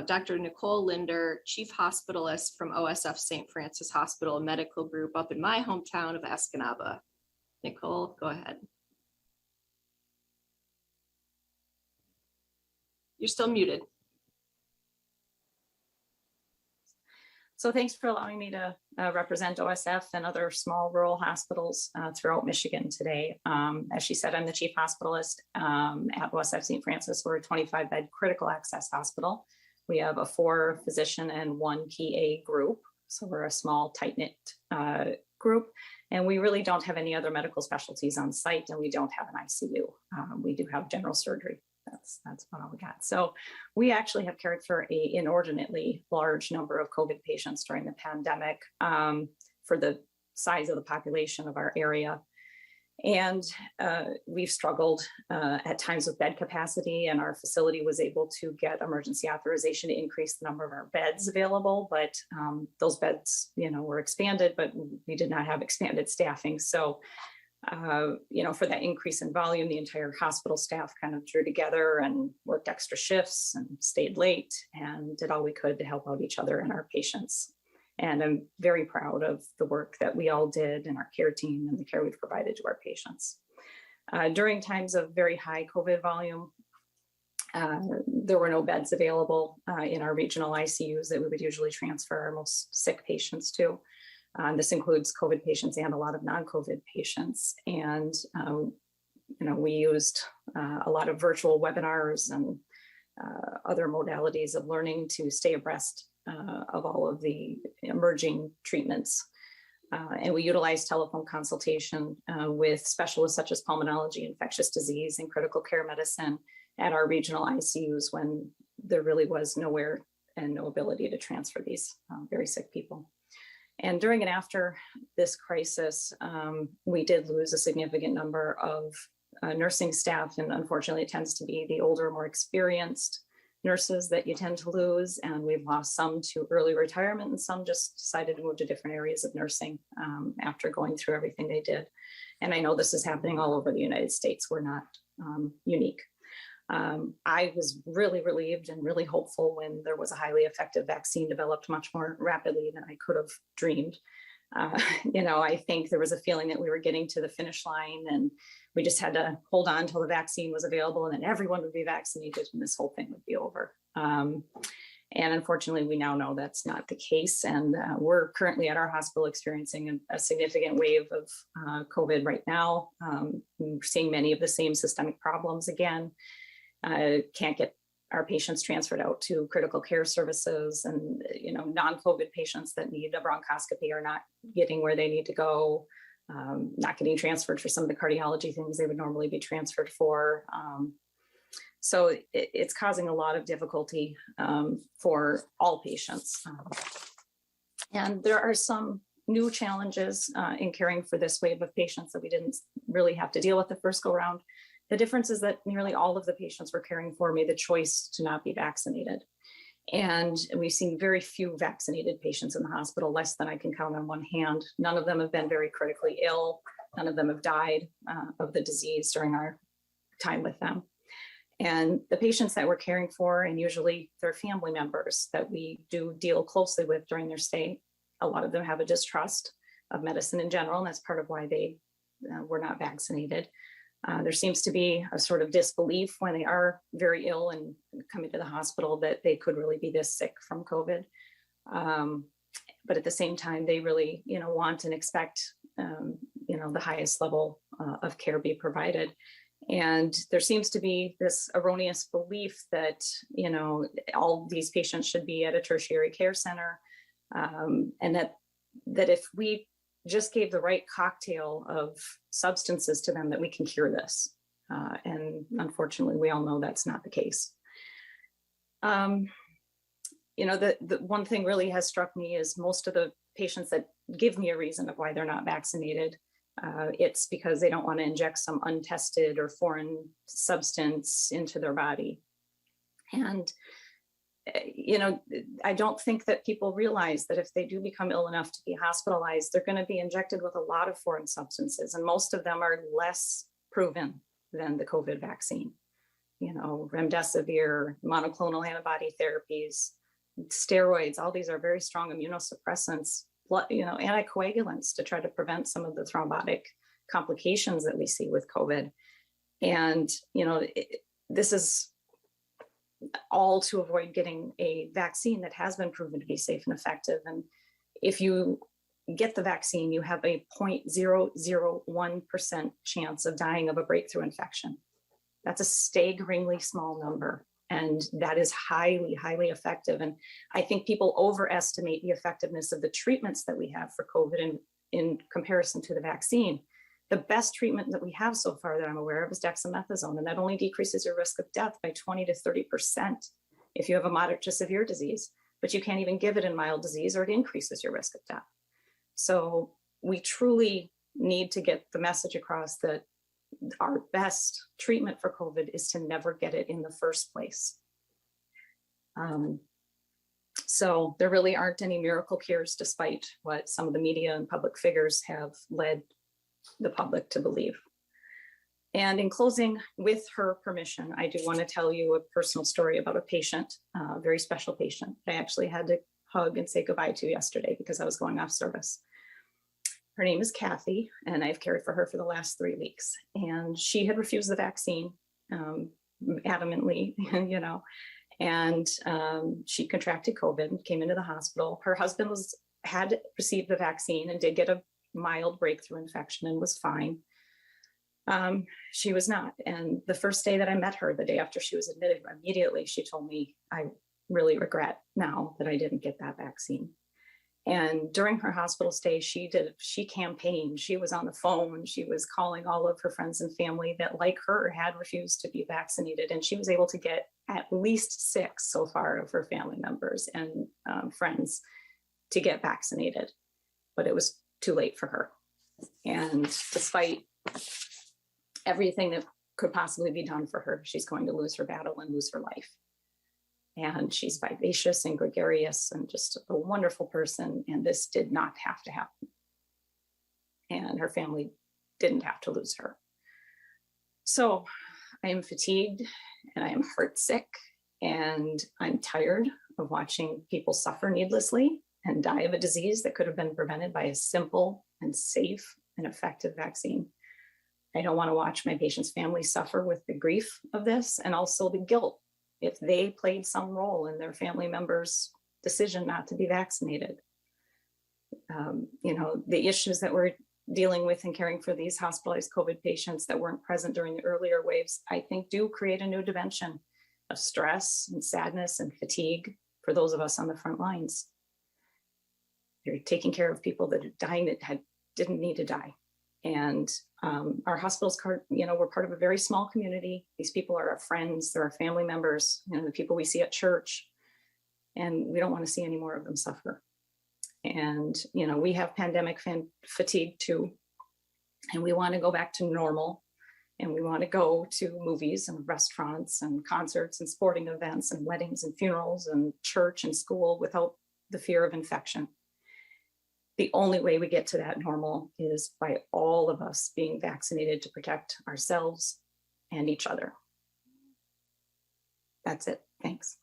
Dr. Nicole Linder, Chief Hospitalist from OSF St. Francis Hospital Medical Group up in my hometown of Escanaba. Nicole, go ahead. You're still muted. So thanks for allowing me to represent OSF and other small rural hospitals throughout Michigan today. As she said, I'm the chief hospitalist at OSF St. Francis. We're a 25-bed critical access hospital. We have a 4-physician and 1 PA group. So we're a small, tight-knit group. And we really don't have any other medical specialties on site, and we don't have an ICU. We do have general surgery. That's what we got. So we actually have cared for an inordinately large number of COVID patients during the pandemic for the size of the population of our area. And we've struggled at times with bed capacity, and our facility was able to get emergency authorization to increase the number of our beds available. But those beds, were expanded, but we did not have expanded staffing. So for that increase in volume, the entire hospital staff kind of drew together and worked extra shifts and stayed late and did all we could to help out each other and our patients. And I'm very proud of the work that we all did and our care team and the care we've provided to our patients. During times of very high COVID volume, there were no beds available in our regional ICUs that we would usually transfer our most sick patients to. This includes COVID patients and a lot of non-COVID patients. And, we used a lot of virtual webinars and other modalities of learning to stay abreast of all of the emerging treatments. And we utilized telephone consultation with specialists such as pulmonology, infectious disease, and critical care medicine at our regional ICUs when there really was nowhere and no ability to transfer these very sick people. And during and after this crisis, we did lose a significant number of nursing staff. And unfortunately, it tends to be the older, more experienced nurses that you tend to lose. And we've lost some to early retirement, and some just decided to move to different areas of nursing after going through everything they did. And I know this is happening all over the United States. We're not unique. I was really relieved and really hopeful when there was a highly effective vaccine developed much more rapidly than I could have dreamed. I think there was a feeling that we were getting to the finish line and we just had to hold on until the vaccine was available and then everyone would be vaccinated and this whole thing would be over. And unfortunately, we now know that's not the case. And we're currently at our hospital experiencing a significant wave of COVID right now. We're seeing many of the same systemic problems again. Can't get our patients transferred out to critical care services, and non-COVID patients that need a bronchoscopy are not getting where they need to go, not getting transferred for some of the cardiology things they would normally be transferred for. So it's causing a lot of difficulty for all patients. And there are some new challenges in caring for this wave of patients that we didn't really have to deal with the first go round. The difference is that nearly all of the patients we're caring for made the choice to not be vaccinated. And we've seen very few vaccinated patients in the hospital, less than I can count on one hand. None of them have been very critically ill. None of them have died of the disease during our time with them. And the patients that we're caring for, and usually their family members that we do deal closely with during their stay, a lot of them have a distrust of medicine in general, and that's part of why they were not vaccinated. There seems to be a sort of disbelief when they are very ill and coming to the hospital that they could really be this sick from COVID. But at the same time, they really, want and expect, the highest level of care be provided. And there seems to be this erroneous belief that, all these patients should be at a tertiary care center, and that if we just gave the right cocktail of substances to them that we can cure this. And unfortunately, we all know that's not the case. The one thing really has struck me is most of the patients that give me a reason of why they're not vaccinated, it's because they don't want to inject some untested or foreign substance into their body. And I don't think that people realize that if they do become ill enough to be hospitalized, they're going to be injected with a lot of foreign substances, and most of them are less proven than the COVID vaccine. remdesivir, monoclonal antibody therapies, steroids. All these are very strong immunosuppressants, anticoagulants to try to prevent some of the thrombotic complications that we see with COVID. And, this is all to avoid getting a vaccine that has been proven to be safe and effective. And if you get the vaccine, you have a 0.001% chance of dying of a breakthrough infection. That's a staggeringly small number. And that is highly, highly effective. And I think people overestimate the effectiveness of the treatments that we have for COVID in comparison to the vaccine. The best treatment that we have so far that I'm aware of is dexamethasone, and that only decreases your risk of death by 20 to 30% if you have a moderate to severe disease, but you can't even give it in mild disease or it increases your risk of death. So we truly need to get the message across that our best treatment for COVID is to never get it in the first place. So there really aren't any miracle cures, despite what some of the media and public figures have led the public to believe. And in closing, with her permission, I do want to tell you a personal story about a patient, a very special patient I actually had to hug and say goodbye to yesterday because I was going off service. Her name is Kathy, and I've cared for her for the last 3 weeks. And she had refused the vaccine adamantly, and she contracted COVID and came into the hospital. Her husband had received the vaccine and did get a mild breakthrough infection and was fine. She was not. And the first day that I met her, the day after she was admitted, immediately she told me, I really regret now that I didn't get that vaccine. And during her hospital stay, she campaigned, she was on the phone, she was calling all of her friends and family that, like her, had refused to be vaccinated. And she was able to get at least 6 so far of her family members and friends to get vaccinated, but it was too late for her. And despite everything that could possibly be done for her, she's going to lose her battle and lose her life. And she's vivacious and gregarious and just a wonderful person. And this did not have to happen. And her family didn't have to lose her. So I am fatigued and I am heartsick and I'm tired of watching people suffer needlessly and die of a disease that could have been prevented by a simple and safe and effective vaccine. I don't want to watch my patients' families suffer with the grief of this and also the guilt if they played some role in their family members' decision not to be vaccinated. The issues that we're dealing with and caring for these hospitalized COVID patients that weren't present during the earlier waves, I think do create a new dimension of stress and sadness and fatigue for those of us on the front lines. They're taking care of people that are dying that didn't need to die. And our hospitals, we're part of a very small community. These people are our friends, they're our family members, the people we see at church, and we don't want to see any more of them suffer. And, we have pandemic fatigue too, and we want to go back to normal, and we want to go to movies and restaurants and concerts and sporting events and weddings and funerals and church and school without the fear of infection. The only way we get to that normal is by all of us being vaccinated to protect ourselves and each other. That's it. Thanks.